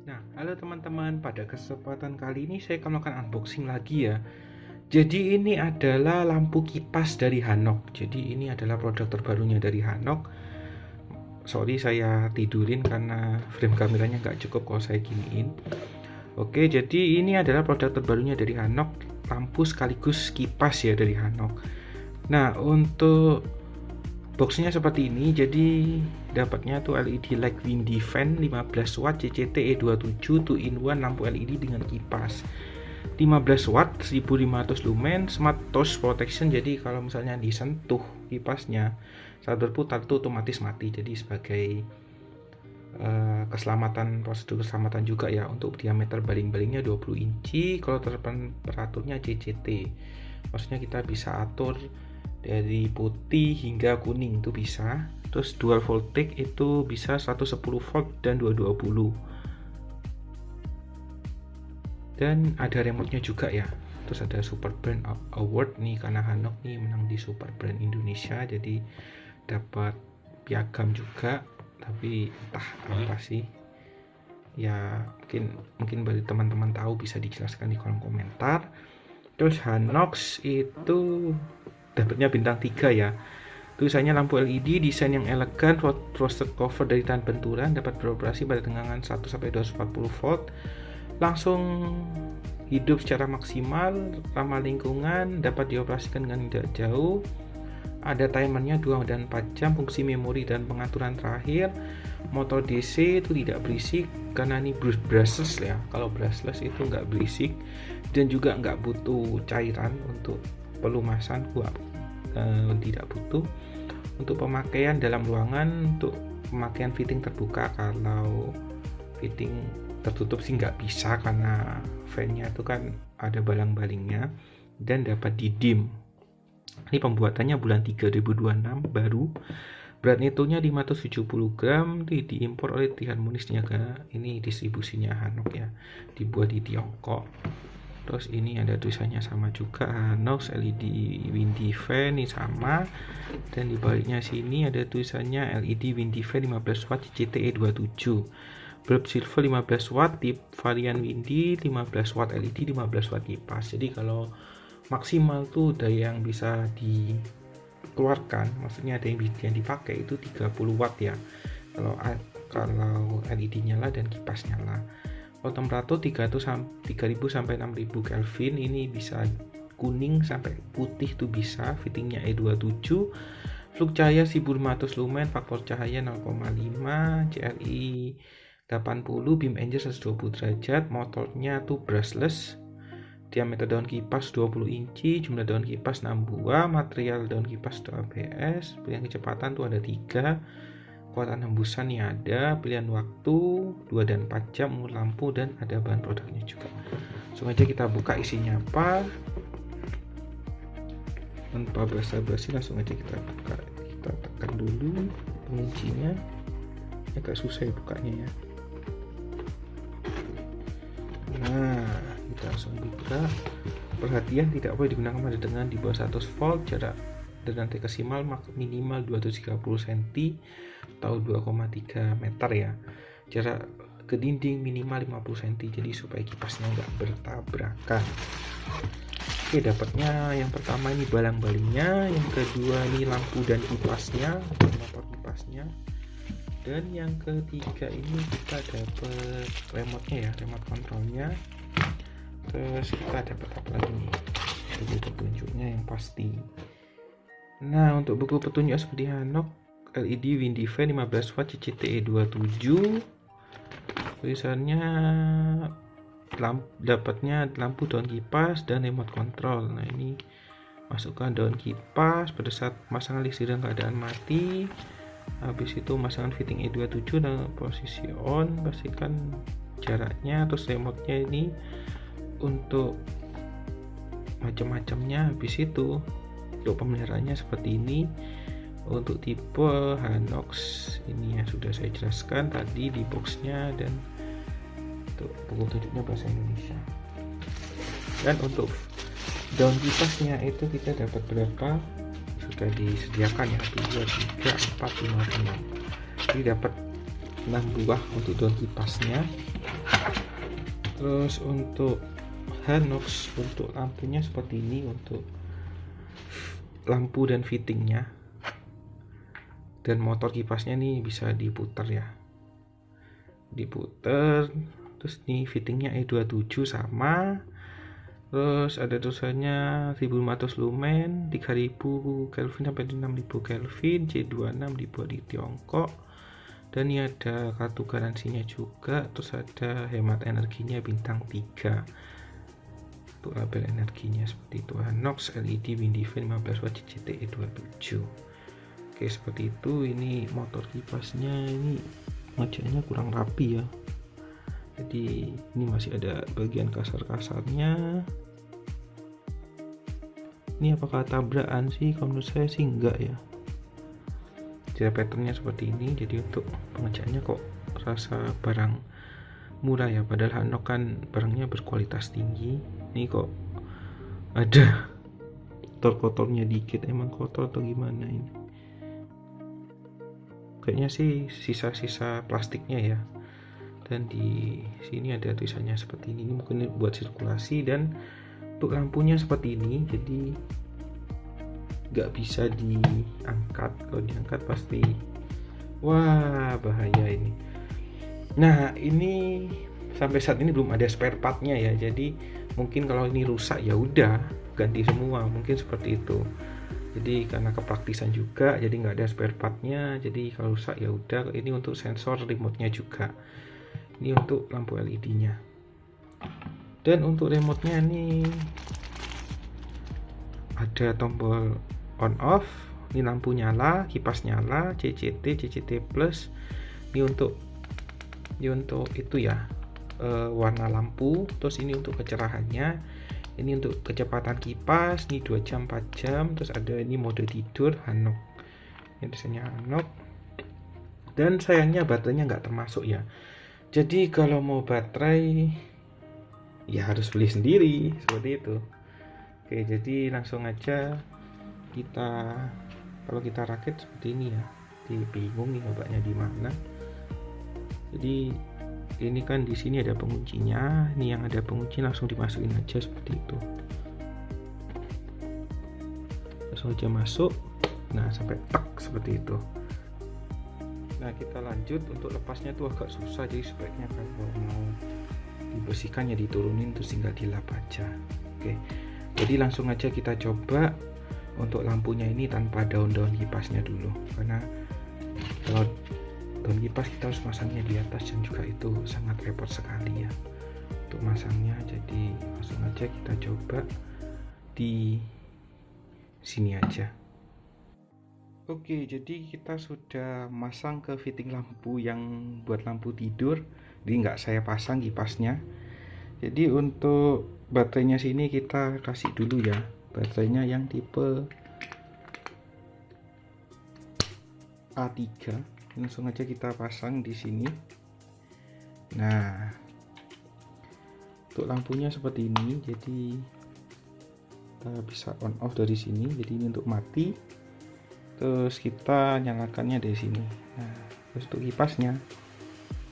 Nah, halo teman-teman, pada kesempatan kali ini saya akan melakukan unboxing lagi ya. Jadi ini adalah lampu kipas dari Hanok. Jadi ini adalah produk terbarunya dari Hanok. Sorry saya tidurin karena frame kameranya nggak cukup kalau saya giniin. Oke, jadi ini adalah produk terbarunya dari Hanok, lampu sekaligus kipas ya dari Hanok. Nah, untuk boxnya seperti ini, jadi dapatnya tuh LED light windy fan 15 watt CCT E27 2-in-1 lampu LED dengan kipas 15 watt 1500 lumen smart touch protection. Jadi kalau misalnya disentuh kipasnya saat berputar itu otomatis mati. Jadi sebagai keselamatan, prosedur keselamatan juga ya. Untuk diameter baling-balingnya 20 inci. Kalau temperaturnya CCT, maksudnya kita bisa atur dari putih hingga kuning itu bisa. Terus dual voltage itu bisa 110 volt dan 220. Dan ada remote-nya juga ya. Terus ada Super Brand Award nih, karena Hanok nih menang di Super Brand Indonesia, jadi dapat piagam juga. Tapi entah apa sih ya, mungkin bagi teman-teman tahu bisa dijelaskan di kolom komentar. Terus Hanox itu dapatnya bintang 3 ya. Tulisannya lampu LED, desain yang elegan, frosted cover dari tahan benturan, dapat beroperasi pada tegangan 1-240 volt, langsung hidup secara maksimal, ramah lingkungan, dapat dioperasikan dengan jarak jauh. Ada timernya 2 dan 4 jam, fungsi memori dan pengaturan terakhir. Motor DC itu tidak berisik karena ini brushless ya. Kalau brushless itu nggak berisik dan juga nggak butuh cairan untuk pelumasan, tidak butuh. Untuk pemakaian dalam ruangan, untuk pemakaian fitting terbuka. Kalau fitting tertutup sih nggak bisa karena fan-nya itu kan ada balang-balingnya, dan dapat didim. Ini pembuatannya bulan 3 2026 baru. Berat netonya 570 gram, diimpor oleh Tiharmonis Niaga. Ini distribusinya Hanok ya, dibuat di Tiongkok. Terus ini ada tulisannya sama juga, Hanok LED windy fan ini sama. Dan di baliknya sini ada tulisannya LED windy fan 15 watt CCT E27. Bulb silver 15 watt, tip varian windy 15 watt LED 15 watt kipas. Jadi kalau maksimal tuh daya yang bisa dikeluarkan, maksudnya ada yang dipakai itu 30 watt ya. Kalau LED nyala dan kipas nyala. Kalau temperatur 3000 sampai 6000 Kelvin, ini bisa kuning sampai putih tuh bisa. Fittingnya E27, flux cahaya 1500 lumen, faktor cahaya 0,5, CLI 80, beam angle 120 derajat, motornya tuh brushless. Diameter daun kipas 20 inci, jumlah daun kipas 6 buah, material daun kipas itu ABS, pilihan kecepatan tuh ada 3, kekuatan hembusan nih ada, pilihan waktu 2 dan 4 jam, umur lampu, dan ada bahan produknya juga. Langsung aja kita buka isinya apa. Tanpa basa-basi langsung aja kita buka. Kita tekan dulu penguncinya, agak susah ya bukanya ya. Nah, kita langsung buka. Perhatian, tidak boleh digunakan pada tegangan di bawah 100 volt, jarak dan rantai kesimal minimal 230 cm atau 2,3 meter ya. Jarak ke dinding minimal 50 cm, jadi supaya kipasnya nggak bertabrakan. Oke, dapatnya yang pertama ini balang-balingnya, yang kedua ini lampu dan kipasnya, motor kipasnya, dan yang ketiga ini kita dapat remote-nya ya, remote kontrolnya. Terus kita dapat apa lagi nih, buku petunjuknya yang pasti. Nah, untuk buku petunjuk seperti Hanok LED windy fan 15 watt CCT E27, tulisannya dapatnya lampu daun kipas dan remote control. Nah, ini masukkan daun kipas pada saat pemasangan listrik dalam keadaan mati. Habis itu masukkan fitting E27 dan posisi on, pastikan jaraknya. Terus remote-nya ini untuk macam-macamnya. Habis itu untuk pemeliharaannya seperti ini. Untuk tipe Hanox ini ya sudah saya jelaskan tadi di boxnya, dan untuk buku petunjuknya bahasa Indonesia. Dan untuk daun kipasnya itu kita dapat berapa, sudah disediakan ya, 2, 3, 4, 5, 6. Jadi dapat 6 buah untuk daun kipasnya. Terus untuk Hanox untuk lampunya seperti ini untuk lampu dan fittingnya, dan motor kipasnya nih bisa diputar ya, diputer. Terus nih fittingnya E27 sama, terus ada tulisannya 1500 lumen, 3000 Kelvin sampai 6000 Kelvin, C26 dibuat di Tiongkok, dan ini ada kartu garansinya juga. Terus ada hemat energinya bintang 3 untuk label energinya seperti itu. Hanox LED Windy Fan 15 watt CCT E27. Oke, seperti itu. Ini motor kipasnya, ini ngajaknya kurang rapi ya, jadi ini masih ada bagian kasar-kasarnya. Ini apakah tabrakan sih? Kalau menurut saya sih enggak ya. Jadi patternnya seperti ini. Jadi untuk pengejaknya kok rasa barang murah ya, padahal Hanox kan barangnya berkualitas tinggi. Ini kok ada kotor-kotornya dikit. Emang kotor atau gimana ini? Kayaknya sih sisa-sisa plastiknya ya. Dan di sini ada tulisannya seperti ini mungkin buat sirkulasi. Dan untuk lampunya seperti ini, jadi nggak bisa diangkat. Kalau diangkat pasti wah bahaya ini. Nah, ini sampai saat ini belum ada spare partnya ya, jadi mungkin kalau ini rusak ya udah ganti semua, mungkin seperti itu. Jadi karena kepraktisan juga, jadi nggak ada spare partnya, jadi kalau rusak ya udah. Ini untuk sensor remote-nya juga. Ini untuk lampu LED-nya. Dan untuk remote-nya ini ada tombol on off. Ini lampu nyala, kipas nyala, CCT plus. Ini untuk itu ya, warna lampu. Terus ini untuk kecerahannya. Ini untuk kecepatan kipas. Ini 2 jam 4 jam. Terus ada ini mode tidur Hanox. Ini tulisannya Hanox. Dan sayangnya baterainya nggak termasuk ya. Jadi kalau mau baterai ya harus beli sendiri seperti itu. Oke, jadi langsung aja kalau kita rakit seperti ini ya. Jadi bingung nih obatnya di mana. Jadi ini kan di sini ada penguncinya. Ini yang ada pengunci langsung dimasukin aja seperti itu. Langsung aja masuk. Nah, sampai tak seperti itu. Nah, kita lanjut. Untuk lepasnya tuh agak susah, jadi sebaiknya kalau mau dibersihkan ya diturunin terus tinggal dilap aja. Oke, jadi langsung aja kita coba untuk lampunya ini tanpa daun-daun kipasnya dulu, karena kalau daun kipas kita harus masangnya di atas dan juga itu sangat repot sekali ya untuk masangnya. Jadi langsung aja kita coba di sini aja. Oke, jadi kita sudah masang ke fitting lampu yang buat lampu tidur. Jadi nggak saya pasang kipasnya. Jadi untuk baterainya sini kita kasih dulu ya. Baterainya yang tipe A3. Langsung aja kita pasang di sini. Nah, untuk lampunya seperti ini. Jadi kita bisa on off dari sini. Jadi ini untuk mati. Terus kita nyalakannya dari sini. Nah, terus untuk kipasnya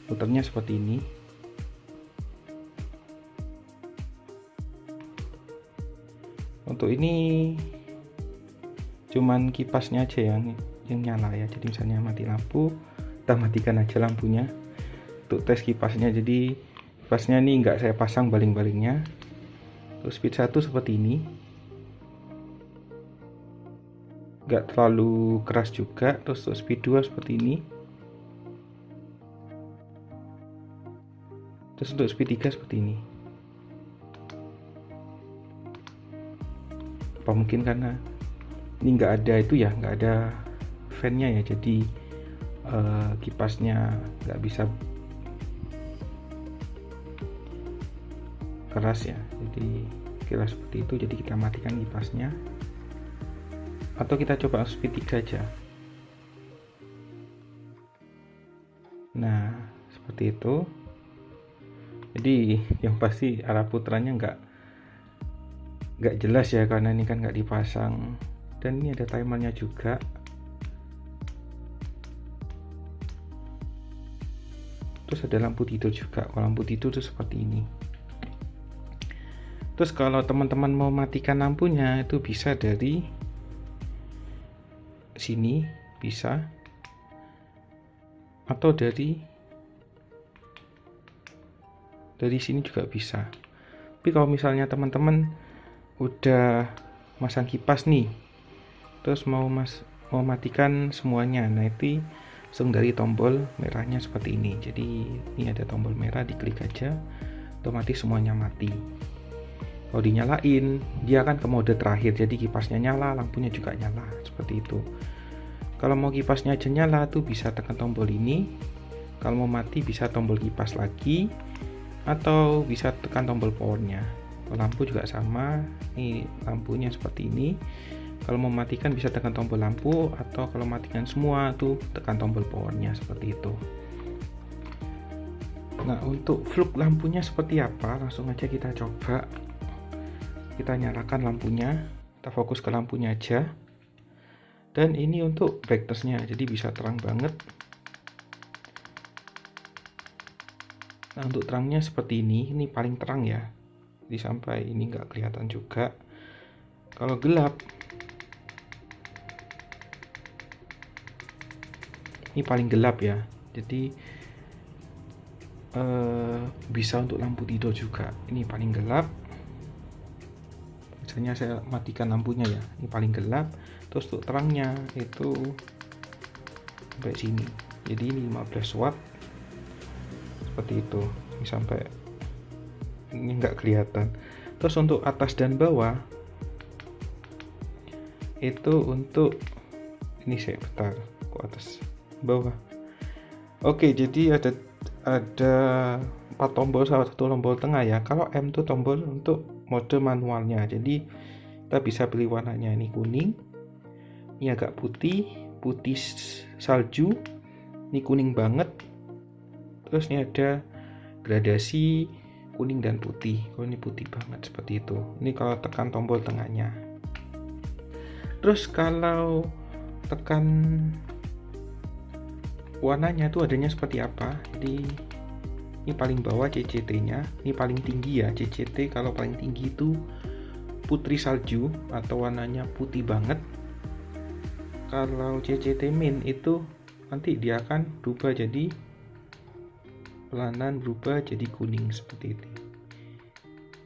putarnya seperti ini. Untuk ini cuman kipasnya aja yang nyala ya. Jadi misalnya mati lampu, kita matikan aja lampunya. Untuk tes kipasnya, jadi kipasnya ini nggak saya pasang baling-balingnya. Terus speed 1 seperti ini, nggak terlalu keras juga. Terus untuk speed 2 seperti ini. Terus untuk speed 3 seperti ini. Apa mungkin karena ini nggak ada itu ya, nggak ada fan-nya ya, jadi kipasnya nggak bisa keras ya. Jadi kira seperti itu. Jadi kita matikan kipasnya, atau kita coba speed 3 aja. Nah, seperti itu. Jadi yang pasti arah puterannya nggak jelas ya, karena ini kan nggak dipasang. Dan ini ada timernya juga. Terus ada lampu tidur juga. Kalau lampu tidur tuh seperti ini. Terus kalau teman-teman mau matikan lampunya itu bisa dari sini, bisa, atau dari sini juga bisa. Tapi kalau misalnya teman-teman udah masang kipas nih, terus mau matikan semuanya, nah itu langsung dari tombol merahnya seperti ini. Jadi ini ada tombol merah, diklik aja, otomatis semuanya mati. Kalau dinyalain, dia akan ke mode terakhir, jadi kipasnya nyala, lampunya juga nyala, seperti itu. Kalau mau kipasnya aja nyala tuh bisa tekan tombol ini. Kalau mau mati bisa tombol kipas lagi, atau bisa tekan tombol powernya. Lampu juga sama, ini lampunya seperti ini. Kalau mau matikan bisa tekan tombol lampu, atau kalau matikan semua tuh tekan tombol powernya, seperti itu. Nah, untuk fluk lampunya seperti apa, langsung aja kita coba. Kita nyalakan lampunya, kita fokus ke lampunya aja. Dan ini untuk brightness-nya, jadi bisa terang banget. Nah, untuk terangnya seperti ini paling terang ya. Jadi sampai ini nggak kelihatan juga. Kalau gelap, ini paling gelap ya. Jadi bisa untuk lampu tidur juga. Ini paling gelap. Misalnya saya matikan lampunya ya, ini paling gelap. Terus untuk terangnya itu sampai sini. Jadi ini 15 watt. Seperti itu. Ini sampai ini nggak kelihatan. Terus untuk atas dan bawah itu untuk ini saya bentar ke atas bawah. Oke, jadi ada 4 tombol, salah satu tombol tengah ya. Kalau M itu tombol untuk mode manualnya, jadi kita bisa pilih warnanya. Ini kuning, ini agak putih salju, ini kuning banget, terus ini ada gradasi kuning dan putih. Kalau ini putih banget seperti itu. Ini kalau tekan tombol tengahnya. Terus kalau tekan warnanya tuh adanya seperti apa. Jadi ini paling bawah CCT-nya, ini paling tinggi ya. CCT kalau paling tinggi itu putri salju atau warnanya putih banget. Kalau CCT min itu nanti dia akan berubah jadi pelanan, berubah jadi kuning seperti itu.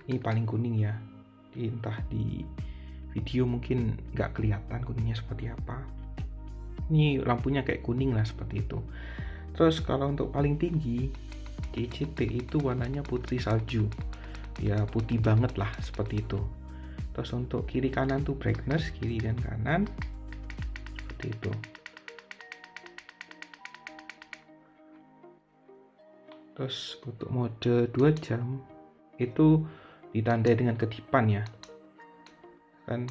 Ini paling kuning ya. Entah di video mungkin nggak kelihatan kuningnya seperti apa. Ini lampunya kayak kuning lah seperti itu. Terus kalau untuk paling tinggi CCT itu warnanya putri salju ya, putih banget lah seperti itu. Terus untuk kiri kanan tuh brightness, kiri dan kanan seperti itu. Terus untuk mode 2 jam itu ditandai dengan kedipan ya kan,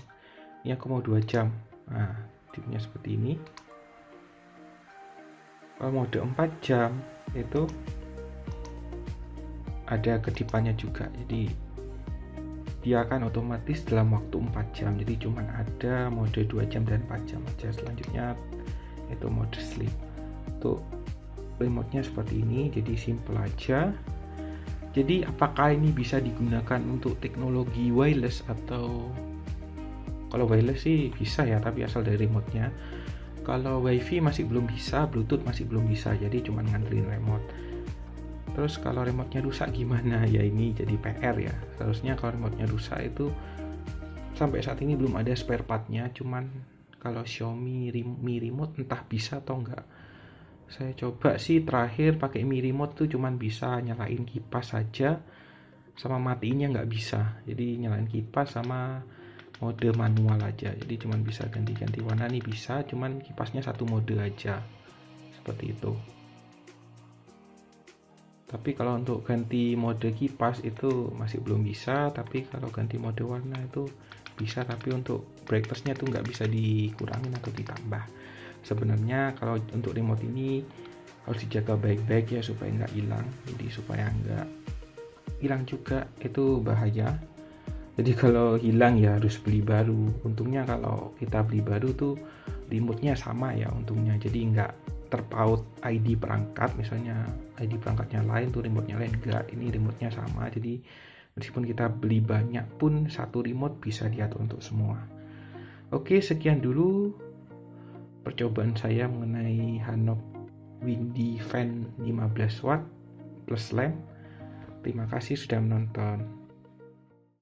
ini aku mau 2 jam. Nah, tipnya seperti ini. Kalau mode 4 jam itu ada kedipannya juga, jadi dia akan otomatis dalam waktu 4 jam. Jadi cuman ada mode 2 jam dan 4 jam aja. Selanjutnya itu mode sleep. Untuk remote-nya seperti ini, jadi simple aja. Jadi apakah ini bisa digunakan untuk teknologi wireless, atau kalau wireless sih bisa ya, tapi asal dari remote-nya. Kalau wifi masih belum bisa, bluetooth masih belum bisa, jadi cuman ngandelin remote. Terus kalau remote-nya rusak gimana? Ya ini jadi PR ya. Seharusnya kalau remote-nya rusak itu sampai saat ini belum ada spare part-nya. Cuman kalau Xiaomi Mi Remote entah bisa atau enggak. Saya coba sih terakhir pakai Mi Remote tuh cuman bisa nyalain kipas saja, sama matiinnya nggak bisa. Jadi nyalain kipas sama mode manual aja. Jadi cuman bisa ganti-ganti warna nih bisa, cuman kipasnya satu mode aja. Seperti itu. Tapi kalau untuk ganti mode kipas itu masih belum bisa. Tapi kalau ganti mode warna itu bisa, tapi untuk brightness-nya tuh nggak bisa dikurangin atau ditambah. Sebenarnya kalau untuk remote ini harus dijaga baik-baik ya supaya nggak hilang. Jadi supaya nggak hilang juga itu bahaya. Jadi kalau hilang ya harus beli baru. Untungnya kalau kita beli baru tuh remote-nya sama ya untungnya. Jadi nggak terpaut ID perangkat, misalnya ID perangkatnya lain tuh remote-nya lain, enggak, ini remote-nya sama. Jadi meskipun kita beli banyak pun satu remote bisa diatur untuk semua. Oke, sekian dulu percobaan saya mengenai Hanok Windy Fan 15 watt plus lamp. Terima kasih sudah menonton.